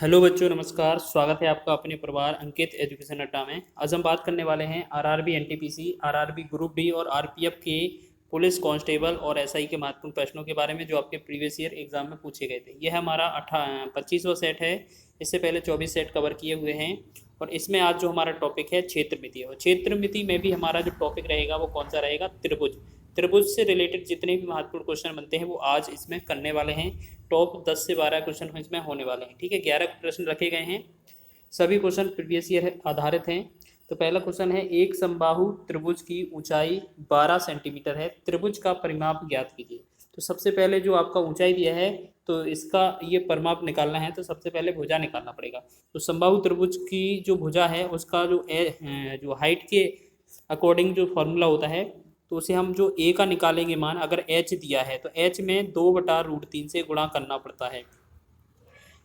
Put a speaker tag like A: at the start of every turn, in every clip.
A: Hello बच्चों, नमस्कार। स्वागत है आपका अपने परिवार अंकित एजुकेशन अड्डा में। आज हम बात करने वाले हैं RRB NTPC, RRB group D और आरपीएफ के पुलिस कांस्टेबल और एसआई के महत्वपूर्ण प्रश्नों के बारे में जो आपके प्रीवियस ईयर एग्जाम में पूछे गए थे। यह हमारा 25वां सेट है। इससे पहले 24 सेट कवर किए हुए हैं और इसमें आज जो हमारा टॉपिक है क्षेत्र मिति, और क्षेत्र मिति में भी हमारा जो टॉपिक रहेगा वो कौन सा रहेगा? त्रिभुज। त्रिभुज से रिलेटेड जितने भी महत्वपूर्ण क्वेश्चन बनते हैं वो आज इसमें करने वाले हैं। टॉप 10 से 12 क्वेश्चन इसमें होने वाले हैं। ठीक है, 11 प्रश्न रखे गए हैं। सभी क्वेश्चन प्रीवियस ईयर आधारित हैं। तो पहला क्वेश्चन है, एक समबाहु त्रिभुज की ऊंचाई 12 सेंटीमीटर है, त्रिभुज का परिमाप ज्ञात कीजिए। तो सबसे पहले जो आपका ऊंचाई दिया है तो इसका ये परिमाप निकालना है, तो सबसे पहले भुजा निकालना पड़ेगा। तो समबाहु त्रिभुज की जो भुजा है उसका जो हाइट के अकॉर्डिंग जो फॉर्मूला होता है, तो उसे हम जो ए का निकालेंगे मान, अगर एच दिया है तो एच में 2/√3 से गुणा करना पड़ता है।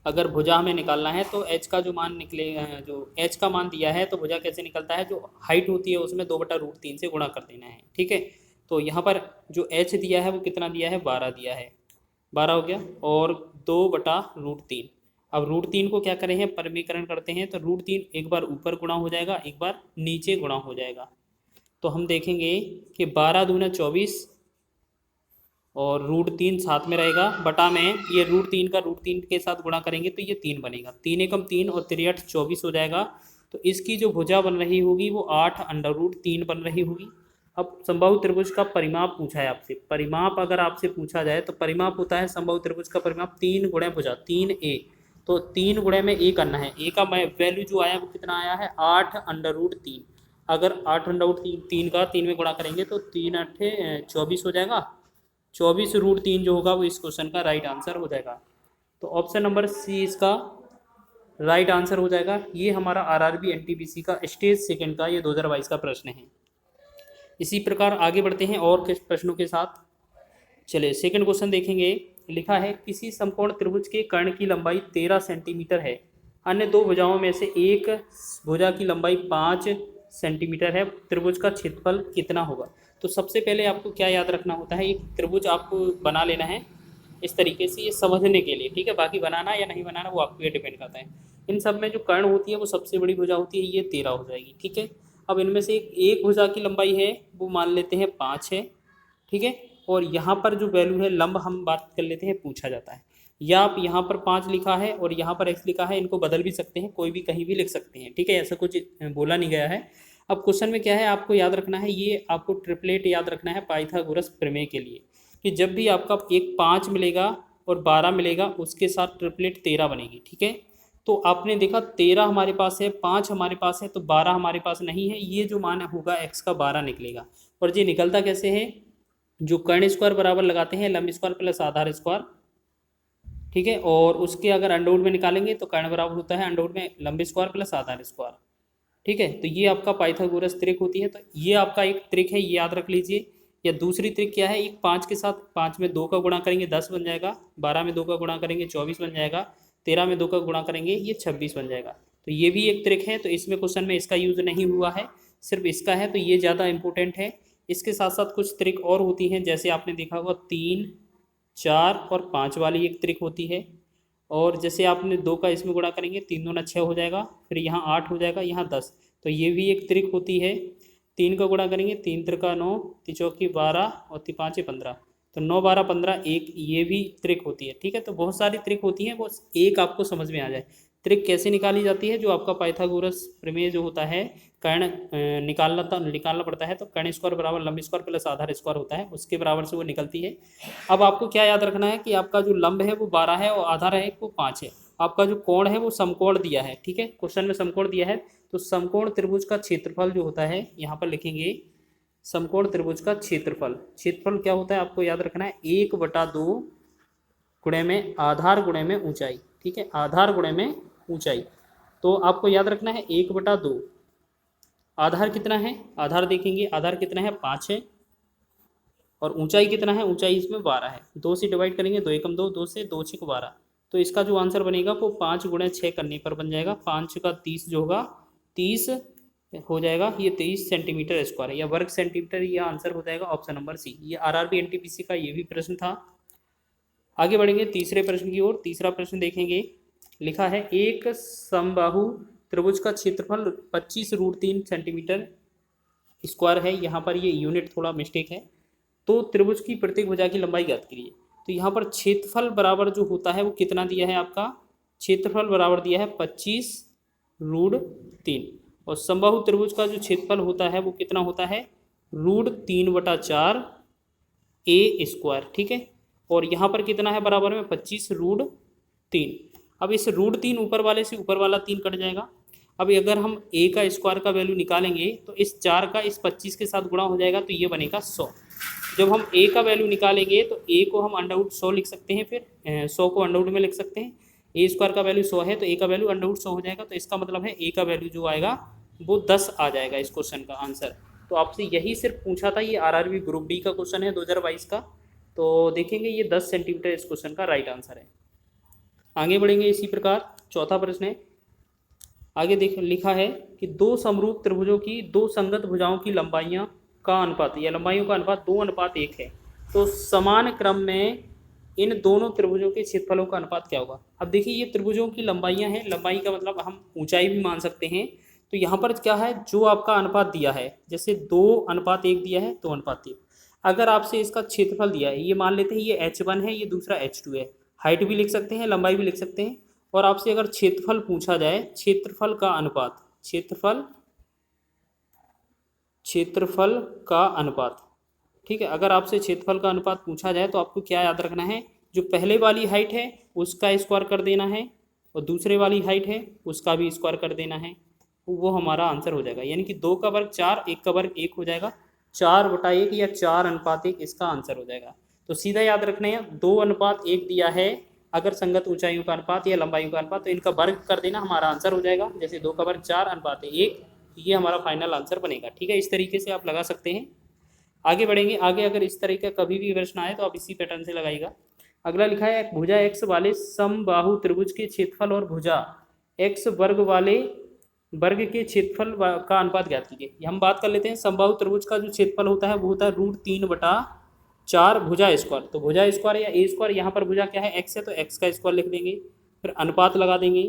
A: अगर भुजा हमें निकालना है तो एच का जो मान निकलेगा, जो एच का मान दिया है तो भुजा कैसे निकलता है, जो हाइट होती है उसमें 2/√3 से गुणा कर देना है। ठीक है, तो यहाँ पर जो एच दिया है वो कितना दिया है? 12 दिया है। 12 हो गया और 2/√3। अब √3 को क्या करें हैं? परिमीकरण करते हैं तो √3 एक बार ऊपर गुणा हो जाएगा, एक बार नीचे गुणा हो जाएगा। तो हम देखेंगे कि 12 दूना 24 और √3 साथ में रहेगा, बटा में ये √3 का √3 के साथ गुणा करेंगे तो ये 3 बनेगा। 3 एकम 3 और 3 8 24 हो जाएगा। तो इसकी जो भुजा बन रही होगी वो 8√3 बन रही होगी। अब समबाहु त्रिभुज का परिमाप पूछा है आपसे। परिमाप अगर आपसे पूछा जाए तो परिमाप होता है समबाहु त्रिभुज का परिमाप 3 गुणे भुजा 3a। तो 3 गुणे में a करना है। a का वैल्यू जो आया वो कितना आया है? 8√3। अगर 8√3 का 3 में गुणा करेंगे तो 3 8 24 हो जाएगा। 24√3 जो होगा वो इस क्वेश्चन का राइट आंसर हो जाएगा। तो ऑप्शन नंबर सी इसका राइट आंसर हो जाएगा। ये हमारा आरआरबी एनटीपीसी का स्टेज सेकंड का ये 2022 का प्रश्न है। इसी प्रकार आगे बढ़ते हैं और किस प्रश्नों के साथ। चलिए सेकंड क्वेश्चन देखेंगे। लिखा है, किसी समकोण त्रिभुज के कर्ण की लंबाई 13 सेंटीमीटर है, अन्य दो भुजाओं में से एक भुजा की लंबाई 5 सेंटीमीटर है, त्रिभुज का क्षेत्रफल कितना होगा? तो सबसे पहले आपको क्या याद रखना होता है, एक त्रिभुज आपको बना लेना है इस तरीके से, ये समझने के लिए। ठीक है, बाकी बनाना या नहीं बनाना वो आप पे डिपेंड करता है। इन सब में जो कर्ण होती है वो सबसे बड़ी भुजा होती है, ये 13 हो जाएगी। ठीक है, अब इनमें से एक भुजा की लंबाई है वो मान लेते हैं 5 है। ठीक है, और यहाँ पर जो वैल्यू है लंब हम बात कर लेते हैं, पूछा जाता है। या आप यहाँ पर 5 लिखा है और यहाँ पर x लिखा है, इनको बदल भी सकते हैं, कोई भी कहीं भी लिख सकते हैं। ठीक है, ऐसा कुछ बोला नहीं गया है। अब क्वेश्चन में क्या है आपको याद रखना है, ये आपको ट्रिपलेट याद रखना है पाइथागोरस प्रमेय के लिए, कि जब भी आपका एक 5 मिलेगा और 12 मिलेगा उसके साथ ट्रिपलेट 13 बनेगी। ठीक है, तो आपने देखा 13 हमारे पास है, 5 हमारे पास है, तो 12 हमारे पास नहीं है। ये जो मान होगा x का 12 निकलेगा। और ये निकलता कैसे है? जो कर्ण स्क्वायर बराबर लगाते हैं लंब स्क्वायर प्लस आधार स्क्वायर। ठीक है, और उसके अगर अंडरवुड में निकालेंगे तो कर्ण बराबर होता है अंडरवुड में लंब स्क्वायर प्लस आधार स्क्वायर। ठीक है, तो ये आपका पाइथागोरस त्रिक होती है। तो ये आपका एक त्रिक है, ये याद रख लीजिए। या दूसरी त्रिक क्या है, एक 5 के साथ 5 में 2 का गुणा करेंगे 10 बन जाएगा, 12 में 2 का गुणा करेंगे 24 बन जाएगा, 13 में 2 का गुणा करेंगे ये 26 बन जाएगा। तो ये भी एक त्रिक है। तो इसमें क्वेश्चन में इसका यूज नहीं हुआ है, सिर्फ इसका है, तो ये ज़्यादा इंपॉर्टेंट है। इसके साथ साथ कुछ त्रिक और होती हैं, जैसे आपने देखा होगा 3 4 और 5 वाली एक त्रिक होती है। और जैसे आपने 2 का इसमें गुणा करेंगे 3 दूना 6 हो जाएगा, फिर यहाँ 8 हो जाएगा, यहाँ 10। तो ये भी एक त्रिक होती है। 3 का गुणा करेंगे 3 त्रिका 9, 3 चौकी 12 और 3 5 15। तो 9 12 15 एक, ये भी त्रिक होती है। ठीक है, तो बहुत सारी त्रिक होती हैं, बस एक आपको समझ में आ जाए। त्रिक कैसे निकाली जाती है? जो आपका पाइथागोरस प्रमेय जो होता है, कर्ण निकालना पड़ता है, तो कर्ण स्क्वायर बराबर लंब स्क्वायर प्लस आधार स्क्वायर होता है, उसके बराबर से वो निकलती है। अब आपको क्या याद रखना है कि आपका जो लंब है वो 12 है और आधार है वो 5 है। आपका जो कोण है वो समकोण दिया है। ठीक है, क्वेश्चन में समकोण दिया है, तो समकोण त्रिभुज का क्षेत्रफल जो होता है यहाँ पर लिखेंगे, समकोण त्रिभुज का क्षेत्रफल। क्षेत्रफल क्या होता है आपको याद रखना है, 1/2 गुणे में आधार गुणे में ऊंचाई। ठीक है, आधार गुणे में ऊंचाई। तो आपको याद रखना है 1/2। आधार कितना है? आधार देखेंगे, आधार कितना है? 5 है। और ऊंचाई कितना है? ऊंचाई इसमें 12 है। 2 से डिवाइड करेंगे, 2 एकम 2, 2 से 2 6 12। तो इसका जो आंसर बनेगा वो 5 गुणे 6 करने पर बन जाएगा। 5 का 30 जो होगा 30 हो जाएगा। ये 23 सेंटीमीटर स्क्वायर है या वर्ग सेंटीमीटर, ये आंसर हो जाएगा ऑप्शन नंबर सी। ये आरआरबी एनटीपीसी का ये भी प्रश्न था। आगे बढ़ेंगे तीसरे प्रश्न की ओर। तीसरा प्रश्न देखेंगे, लिखा है एक समबाहु त्रिभुज का क्षेत्रफल 25√3 सेंटीमीटर स्क्वायर है। यहाँ पर ये यूनिट थोड़ा मिस्टेक है। तो त्रिभुज की प्रत्येक भुजा की लंबाई ज्ञात करिए। तो यहाँ पर क्षेत्रफल बराबर जो होता है वो कितना दिया है, आपका क्षेत्रफल बराबर दिया है 25√3 और समबाहु त्रिभुज का जो क्षेत्रफल होता है वो कितना होता है √3/4 ए स्क्वायर। ठीक है, और यहाँ पर कितना है बराबर में 25√3। अब इस √3 ऊपर वाले से ऊपर वाला 3 कट जाएगा। अब अगर हम a का स्क्वायर का वैल्यू निकालेंगे तो इस 4 का इस 25 के साथ गुणा हो जाएगा, तो ये बनेगा 100। जब हम a का वैल्यू निकालेंगे तो a को हम √100 लिख सकते हैं, फिर 100 को √ में लिख सकते हैं। a स्क्वायर का वैल्यू 100 है तो a का वैल्यू √100 हो जाएगा। तो इसका मतलब है a का वैल्यू जो आएगा वो 10 आ जाएगा इस क्वेश्चन का आंसर। तो आपसे यही सिर्फ पूछा था, ये RRB ग्रुप डी का क्वेश्चन है 2022 का। तो देखेंगे ये 10 सेंटीमीटर इस क्वेश्चन का राइट आंसर है। आगे बढ़ेंगे इसी प्रकार। चौथा प्रश्न है, आगे देख लिखा है कि दो समरूप त्रिभुजों की दो संगत भुजाओं की लंबाइयाँ का अनुपात या लंबाइयों का अनुपात 2:1 है। तो समान क्रम में इन दोनों त्रिभुजों के क्षेत्रफलों का अनुपात क्या होगा। अब देखिए ये त्रिभुजों की लंबाइयाँ हैं, लंबाई का मतलब हम ऊंचाई भी मान सकते हैं। तो यहाँ पर क्या है, जो आपका अनुपात दिया है, जैसे 2:1 दिया है 2:1। अगर आपसे इसका क्षेत्रफल दिया है, ये मान लेते हैं ये h1 है, ये दूसरा h2 है। हाइट भी लिख सकते हैं, लंबाई भी लिख सकते हैं। और आपसे अगर क्षेत्रफल पूछा जाए, क्षेत्रफल का अनुपात, क्षेत्रफल का अनुपात, ठीक है। अगर आपसे क्षेत्रफल का अनुपात पूछा जाए तो आपको क्या याद रखना है, जो पहले वाली हाइट है उसका स्क्वायर कर देना है और दूसरे वाली हाइट है उसका भी स्क्वायर कर देना है, वो हमारा आंसर हो जाएगा। यानी कि 2 का वर्ग 4, 1 का वर्ग 1 हो जाएगा। 4/1 या 4:1 इसका आंसर हो जाएगा। तो सीधा याद रखना है 2:1 दिया है, अगर संगत ऊंचाइयों का अनुपात या लंबाइयों का अनुपात, तो इनका वर्ग कर देना, हमारा आंसर हो जाएगा। जैसे 2 का वर्ग 4:1, ये हमारा फाइनल आंसर बनेगा। ठीक है, इस तरीके से आप लगा सकते हैं। आगे बढ़ेंगे। आगे अगर इस तरह का कभी भी प्रश्न आए तो आप इसी पैटर्न से लगाइएगा। अगला लिखा है भुजा x वाले समबाहु त्रिभुज के क्षेत्रफल और भुजा x वर्ग वाले वर्ग के क्षेत्रफल का अनुपात ज्ञात कीजिए। हम बात कर लेते हैं समबाहु त्रिभुज का जो क्षेत्रफल होता है वो होता है √3/4 भुजा स्क्वायर। तो भुजा स्क्वायर या ए स्क्वायर, यहाँ पर भुजा क्या है x है तो x का स्क्वायर लिख देंगे, फिर अनुपात लगा देंगे।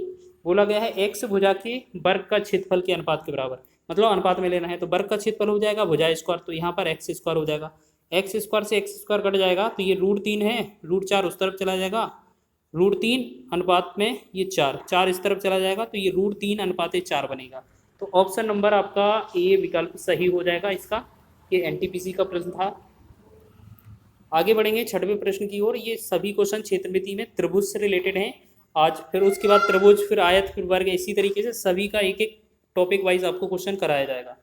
A: बोला गया है x भुजा के वर्ग का क्षेत्रफल के अनुपात के बराबर, मतलब अनुपात में लेना है। तो वर्ग का क्षेत्रफल हो जाएगा भुजा स्क्वायर, तो यहाँ पर x स्क्वायर हो जाएगा। x स्क्वायर से x स्क्वायर कट जाएगा, तो ये √3 है, √4 उस तरफ चला जाएगा, √3 अनुपात में ये 4 इस तरफ चला जाएगा, तो ये √3/4 बनेगा। तो ऑप्शन नंबर आपका ए विकल्प सही हो जाएगा इसका। ये एनटीपीसी का प्रश्न था। आगे बढ़ेंगे छठवें प्रश्न की ओर। ये सभी क्वेश्चन क्षेत्रमिति में त्रिभुज से रिलेटेड हैं आज, फिर उसके बाद त्रिभुज, फिर आयत, फिर वर्ग, इसी तरीके से सभी का एक एक टॉपिक वाइज आपको क्वेश्चन कराया जाएगा।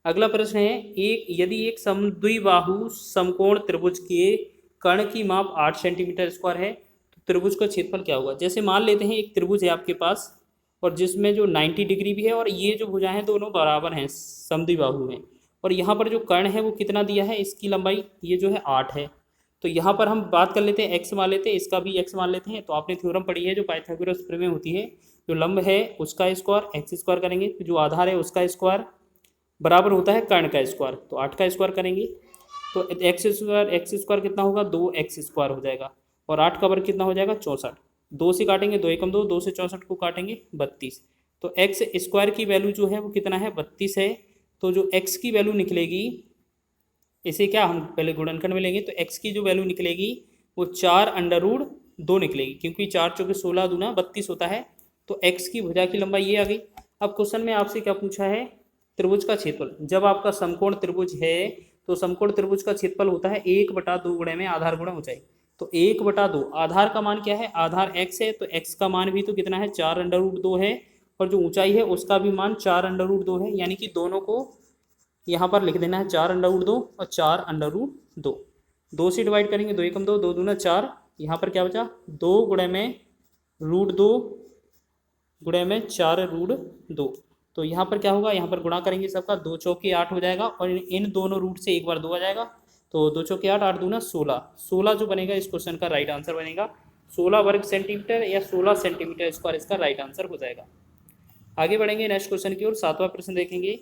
A: अगला प्रश्न है, यदि एक समद्विबाहु समकोण त्रिभुज के कर्ण की माप 8 सेंटीमीटर स्क्वायर है तो त्रिभुज का क्षेत्रफल क्या होगा। जैसे मान लेते हैं एक त्रिभुज है आपके पास और जिसमें जो 90 डिग्री भी है और ये जो भुजाएं हैं दोनों बराबर हैं, समद्विबाहु हैं, और यहाँ पर जो कर्ण है वो कितना दिया है, इसकी लंबाई ये जो है 8 है। तो यहाँ पर हम बात कर लेते हैं x मान लेते हैं, इसका भी x मान लेते हैं। तो आपने थ्योरम पढ़ी है जो पाइथागोरस प्रमेय होती है, जो लंब है उसका स्क्वायर x स्क्वायर करेंगे, तो जो आधार है उसका स्क्वायर बराबर होता है कर्ण का स्क्वायर, तो 8 का स्क्वायर करेंगे तो x स्क्वायर कितना होगा, 2x स्क्वायर हो जाएगा, और 8 का वर्ग कितना हो जाएगा 64। 2 से काटेंगे 2 एकम 2, 2 से 64 को काटेंगे 32। तो x स्क्वायर की वैल्यू जो है वो कितना है 32 है। तो जो x की वैल्यू निकलेगी, इसे क्या हम पहले गुणनखंड में लेंगे, तो x की जो वैल्यू निकलेगी वो 4√2 निकलेगी, क्योंकि 4 चौके 16 दूना 32 होता है। तो x की भुजा की लंबाई ये आ गई। अब क्वेश्चन में आपसे क्या पूछा है, त्रिभुज का क्षेत्रफल। जब आपका समकोण त्रिभुज है तो समकोण त्रिभुज का क्षेत्रफल होता है 1/2 गुणे में आधार गुणा ऊंचाई। तो 1/2, आधार का मान क्या है, आधार x है, तो x का मान भी तो कितना है 4√2 है, और जो ऊंचाई है उसका भी मान 4√2 है। यानी कि दोनों को यहाँ पर लिख देना है 4√2 और 4√2। 2 से डिवाइड करेंगे 2 एकम 2, 2 दूना 4, यहाँ पर क्या बचा 2 गुणे में √2 गुणे में 4√2। तो यहाँ पर क्या होगा, यहाँ पर गुणा करेंगे सबका, 2 चौके 8 हो जाएगा, और इन दोनों रूट से एक बार 2 आ जाएगा, तो 2 चौके 8, 8 दूना 16। 16 जो बनेगा इस क्वेश्चन का राइट आंसर बनेगा। 16 वर्ग सेंटीमीटर या 16 सेंटीमीटर स्क्वायर इसका राइट आंसर हो जाएगा। आगे बढ़ेंगे नेक्स्ट क्वेश्चन की ओर। 7वां प्रश्न देखेंगे।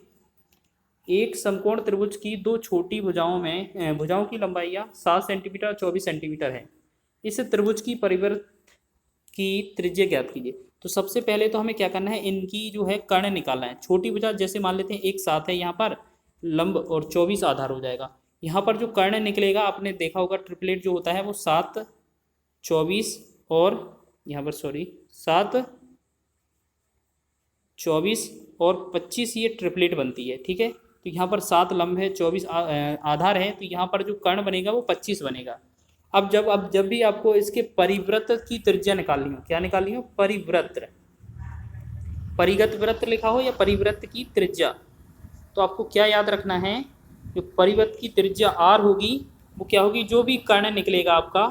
A: एक समकोण त्रिभुज की दो छोटी भुजाओं की लंबाइयाँ 7 सेंटीमीटर और 24 सेंटीमीटर है। इस त्रिभुज की परिवर्त की त्रिज्या ज्ञात कीजिए। तो सबसे पहले तो हमें क्या करना है, इनकी जो है कर्ण निकालना है। छोटी भुजा जैसे मान लेते हैं एक 7 है यहाँ पर लंब और 24 आधार हो जाएगा। यहाँ पर जो कर्ण निकलेगा आपने देखा होगा ट्रिपलेट जो होता है वो 7, 24 और यहाँ पर 7, 24 और 25 ये ट्रिपलेट बनती है। ठीक है, तो यहाँ पर 7 लंब है, 24 आधार है, तो यहाँ पर जो कर्ण बनेगा वो 25 बनेगा। अब जब भी आपको इसके परिवृत्त की त्रिज्या निकालनी हो, क्या निकालनी हो, परिवृत्त, परिगत वृत्त लिखा हो या परिवृत्त की त्रिज्या, तो आपको क्या याद रखना है, जो परिवृत्त की त्रिज्या r होगी वो क्या होगी, जो भी कर्ण निकलेगा आपका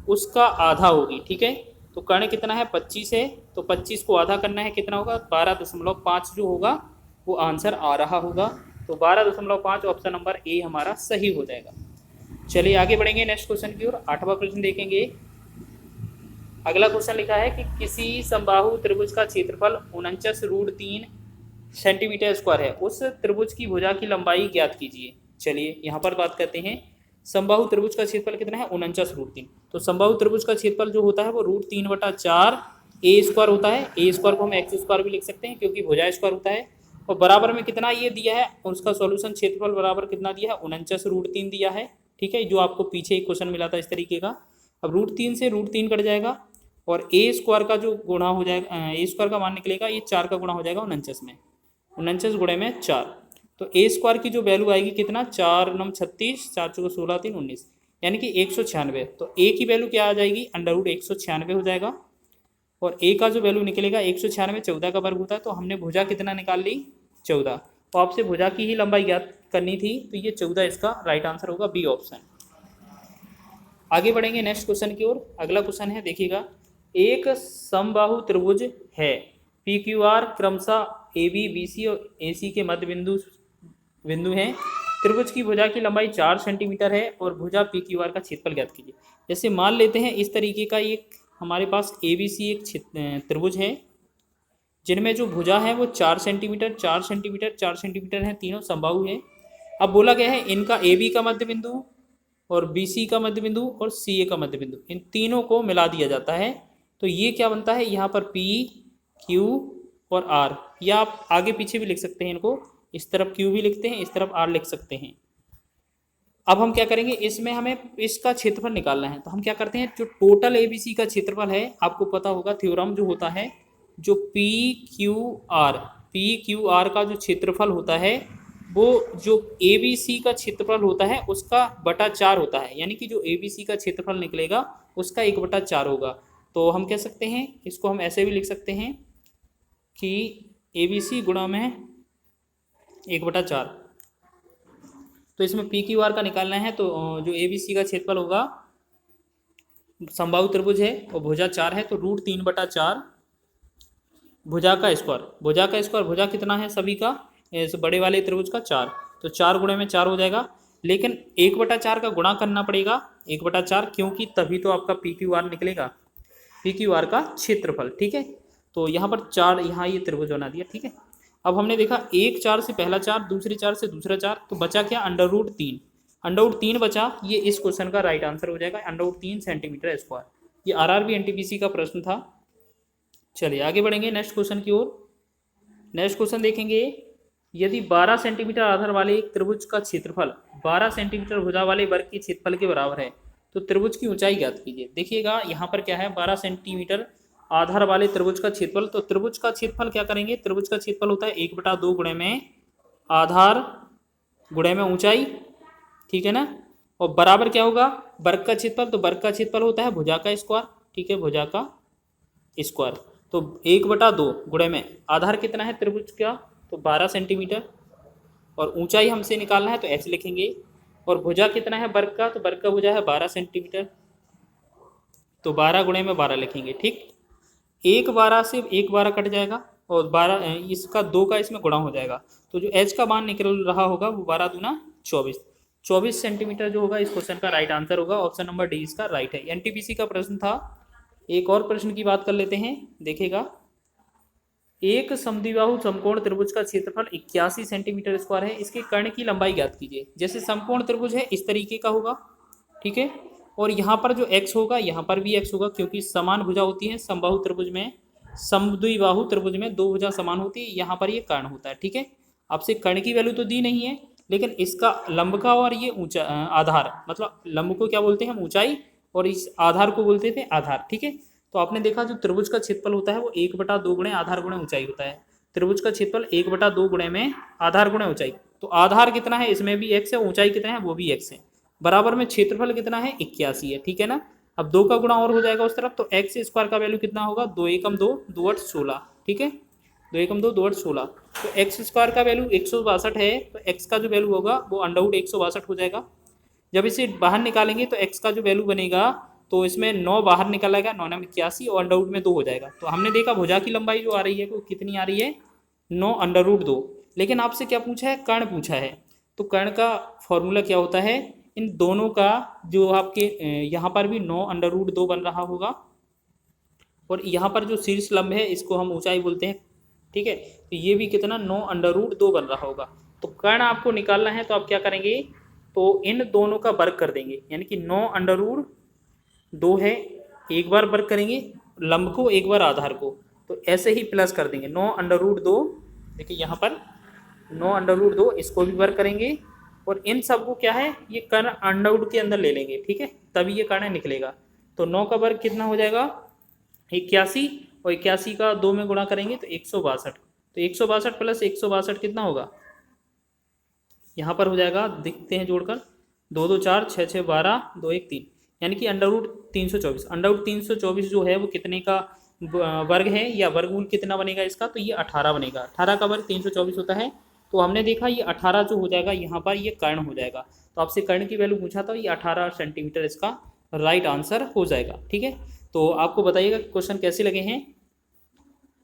A: उसका आधा होगी। ठीक है, तो कर्ण कितना है, 25 है, तो 25 को आधा करना है, कितना होगा, 12.5 जो होगा वो आंसर आ रहा होगा। तो 12.5 ऑप्शन नंबर ए हमारा सही हो जाएगा। चलिए आगे बढ़ेंगे नेक्स्ट क्वेश्चन की ओर। 8वां प्रश्न देखेंगे। अगला क्वेश्चन लिखा है कि किसी समबाहु त्रिभुज का क्षेत्रफल 49√3 सेंटीमीटर स्क्वायर है, उस त्रिभुज की भुजा की लंबाई ज्ञात कीजिए। चलिए यहाँ पर बात करते हैं, समबाहु त्रिभुज का क्षेत्रफल कितना है, 49√3। तो समबाहु त्रिभुज का क्षेत्रफल जो होता है वो √3/4 ए स्क्वायर होता है। ए स्क्वायर को हम एक्स स्क्वायर भी लिख सकते हैं क्योंकि भुजा स्क्वायर होता है। और बराबर में कितना ये दिया है, उसका सॉल्यूशन क्षेत्रफल बराबर कितना दिया है, 49√3 दिया है। ठीक है, जो आपको पीछे एक क्वेश्चन मिला था इस तरीके का। अब √3 से √3 कट जाएगा और ए स्क्वायर का जो गुणा हो जाएगा, ए स्क्वायर का मान निकलेगा, ये 4 का गुणा हो जाएगा 49 में, 49 गुणे में 4। तो ए स्क्वायर की जो वैल्यू आएगी कितना, 4 9 36, 4 4 16 3 19, यानी कि 196। तो ए की वैल्यू क्या आ जाएगी, √196 हो जाएगा। और ए का जो वैल्यू निकलेगा 196, 14 का वर्ग होता है, तो हमने भुजा कितना निकाल ली, 14। तो आपसे भुजा की ही लंबाई ज्ञात करनी थी, तो ये 14 इसका राइट आंसर होगा, बी ऑप्शन। आगे बढ़ेंगे नेक्स्ट क्वेश्चन की ओर। अगला क्वेश्चन है, देखिएगा, एक समबाहु त्रिभुज है, पी क्यू आर क्रमशः ए बी बी सी और ए सी के मध्य बिंदु हैं। त्रिभुज की भुजा की लंबाई 4 सेंटीमीटर है और भुजा पी क्यू आर का क्षेत्रफल ज्ञात कीजिए। जैसे मान लेते हैं इस तरीके का एक हमारे पास ए बी सी एक त्रिभुज है, जिनमें जो भुजा है वो 4 सेंटीमीटर 4 सेंटीमीटर 4 सेंटीमीटर है, तीनों समबाहु है। अब बोला गया है इनका ए बी का मध्य बिंदु और बी सी का मध्य बिंदु और सी ए का मध्य बिंदु, इन तीनों को मिला दिया जाता है। तो ये क्या बनता है, यहाँ पर पी क्यू और आर, या आप आगे पीछे भी लिख सकते हैं इनको, इस तरफ क्यू भी लिखते हैं, इस तरफ आर लिख सकते हैं। अब हम क्या करेंगे, इसमें हमें इसका क्षेत्रफल निकालना है। तो हम क्या करते हैं, जो टोटल ए बी सी का क्षेत्रफल है, आपको पता होगा थ्योरम जो होता है, जो पी क्यू आर का जो क्षेत्रफल होता है वो जो ए बी सी का क्षेत्रफल होता है उसका बटा 4 होता है, यानी कि जो ए बी सी का क्षेत्रफल निकलेगा उसका 1/4 होगा। तो हम कह सकते हैं, इसको हम ऐसे भी लिख सकते हैं कि ए बी सी गुणा में 1/4। तो इसमें पी क्यू आर का निकालना है, तो जो ए बी सी का क्षेत्रफल होगा, समबाहु त्रिभुज है और भुजा 4 है, तो √3/4 भुजा का स्क्वायर, भुजा कितना है सभी का, इस बड़े वाले त्रिभुज का 4, तो 4 गुणे में 4 हो जाएगा। लेकिन 1/4 का गुणा करना पड़ेगा, 1/4, क्योंकि तभी तो आपका पी क्यू आर निकलेगा, पी क्यू आर का क्षेत्रफल। ठीक है, तो यहाँ पर 4, यहाँ ये त्रिभुज बना दिया। ठीक है, अब हमने देखा एक 4 से पहला 4, दूसरे 4 से दूसरा 4, तो बचा क्या, √3 बचा। ये इस क्वेश्चन का राइट आंसर हो जाएगा, √3 सेंटीमीटर स्क्वायर। ये आरआरबी एनटीपीसी का प्रश्न था। चलिए आगे बढ़ेंगे नेक्स्ट क्वेश्चन की ओर। नेक्स्ट क्वेश्चन देखेंगे, यदि 12 सेंटीमीटर आधार वाले एक त्रिभुज का क्षेत्रफल 12 सेंटीमीटर भुजा वाले वर्ग के क्षेत्रफल के बराबर है, तो त्रिभुज की ऊंचाई ज्ञात कीजिए। देखिएगा यहाँ पर क्या है, 12 सेंटीमीटर आधार वाले त्रिभुज का क्षेत्रफल, तो त्रिभुज का क्षेत्रफल क्या करेंगे, त्रिभुज का क्षेत्रफल होता है 1/2 गुणे में आधार गुणे में ऊंचाई। ठीक है ना, और बराबर क्या होगा, वर्ग का क्षेत्रफल, तो वर्ग का क्षेत्रफल होता है भुजा का स्क्वायर। ठीक है, भुजा का स्क्वायर, तो 1/2 गुणे में आधार कितना है त्रिभुज का, तो 12 सेंटीमीटर, और ऊंचाई हमसे निकालना है तो ऐसे लिखेंगे। और भुजा कितना है वर्ग का, तो वर्ग का भुजा है 12 सेंटीमीटर, तो 12 गुणे में 12 लिखेंगे। ठीक, 1/12 से 1/12 कट जाएगा और 12 इसका 2 का इसमें गुणा हो जाएगा, तो जो एच का मान निकल रहा होगा वो 12 दूना 24 सेंटीमीटर जो होगा इस क्वेश्चन का राइट आंसर होगा। ऑप्शन नंबर डी इसका राइट है। एनटीपीसी का प्रश्न था। एक और प्रश्न की बात कर लेते हैं। देखिएगा, एक समद्विबाहु समकोण त्रिभुज का क्षेत्रफल 81 सेंटीमीटर स्क्वायर है, इसके कर्ण की लंबाई ज्ञात कीजिए। जैसे समकोण त्रिभुज है इस तरीके का होगा, ठीक है, और यहाँ पर जो x होगा यहाँ पर भी x होगा, क्योंकि समान भुजा होती है समबाहु त्रिभुज में। समद्विबाहु त्रिभुज में दो भुजा समान होती है, यहाँ पर ये कर्ण होता है। ठीक है, आपसे कर्ण की वैल्यू तो दी नहीं है, लेकिन इसका लंब का और ये ऊंचा आधार, मतलब लंब को क्या बोलते हैं हम, ऊंचाई, और इस आधार को बोलते थे आधार। ठीक है, तो आपने देखा जो त्रिभुज का क्षेत्रफल होता है वो 1/2 गुणे आधार गुणे ऊंचाई होता है। त्रिभुज का क्षेत्रफल 1/2 गुणे में आधार गुणे ऊंचाई, तो आधार कितना है इसमें भी x है, ऊंचाई कितना है वो भी x है, बराबर में क्षेत्रफल कितना है 81 है। ठीक है ना, अब 2 का गुणा और हो जाएगा उस तरफ, तो एक्स स्क्वायर का वैल्यू कितना होगा, 2 एकम 2, 2 8 16। ठीक है, 2 एकम 2, 2 8 16, तो एक्स स्क्वायर का वैल्यू 162 है, तो एक्स का जो वैल्यू होगा वो अंडरवुड 162 हो जाएगा। जब इसे बाहर निकालेंगे तो एक्स का जो वैल्यू बनेगा, तो इसमें 9 बाहर निकलेगा, 9 9 81, और अंडरवुड में 2 हो जाएगा। तो हमने देखा भुजा की लंबाई जो आ रही है वो कितनी आ रही है, 9 अंडरवुड 2। लेकिन आपसे क्या पूछा है, कर्ण पूछा है, तो कर्ण का फॉर्मूला क्या होता है, इन दोनों का जो आपके यहाँ पर भी 9 अंडरवुड 2 बन रहा होगा, और यहाँ पर जो शीर्ष लंब है इसको हम ऊंचाई बोलते हैं। ठीक है, तो ये भी कितना 9 अंडरवुड 2 बन रहा होगा। तो कर्ण आपको निकालना है तो आप क्या करेंगे, तो इन दोनों का वर्ग कर देंगे, यानी कि 9 अंडरवुड 2 है, एक बार वर्ग करेंगे लंब को, एक बार आधार को, तो ऐसे ही प्लस कर देंगे 9 अंडरवुड 2। देखिए यहाँ पर 9 अंडरवुड 2, इसको भी वर्ग करेंगे, और इन सब को क्या है, ये कर्ण अंडरवुड के अंदर ले लेंगे। ठीक है, तभी ये कर्ण निकलेगा। तो 9 का वर्ग कितना हो जाएगा 81, और 81 का 2 में गुणा करेंगे तो 162, तो 162 प्लस 162 कितना होगा, यहाँ पर हो जाएगा, देखते हैं जोड़कर, 2 2 4 6 6 12 2 1 3, यानी कि अंडरवुड 324। अंडरवुड 324 जो है वो कितने का वर्ग है, या वर्गमूल कितना बनेगा इसका, तो ये 18 बनेगा। 18 का वर्ग 324 होता है, तो हमने देखा ये 18 जो हो जाएगा यहाँ पर ये कर्ण हो जाएगा। तो आपसे कर्ण की वैल्यू पूछा था, ये 18 सेंटीमीटर इसका राइट आंसर हो जाएगा। ठीक है, तो आपको बताइएगा क्वेश्चन कैसे लगे हैं।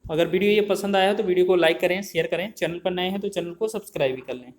A: अगर वीडियो ये पसंद आया है तो वीडियो को लाइक करें, शेयर करें, चैनल पर नए हैं तो चैनल को सब्सक्राइब भी कर लें।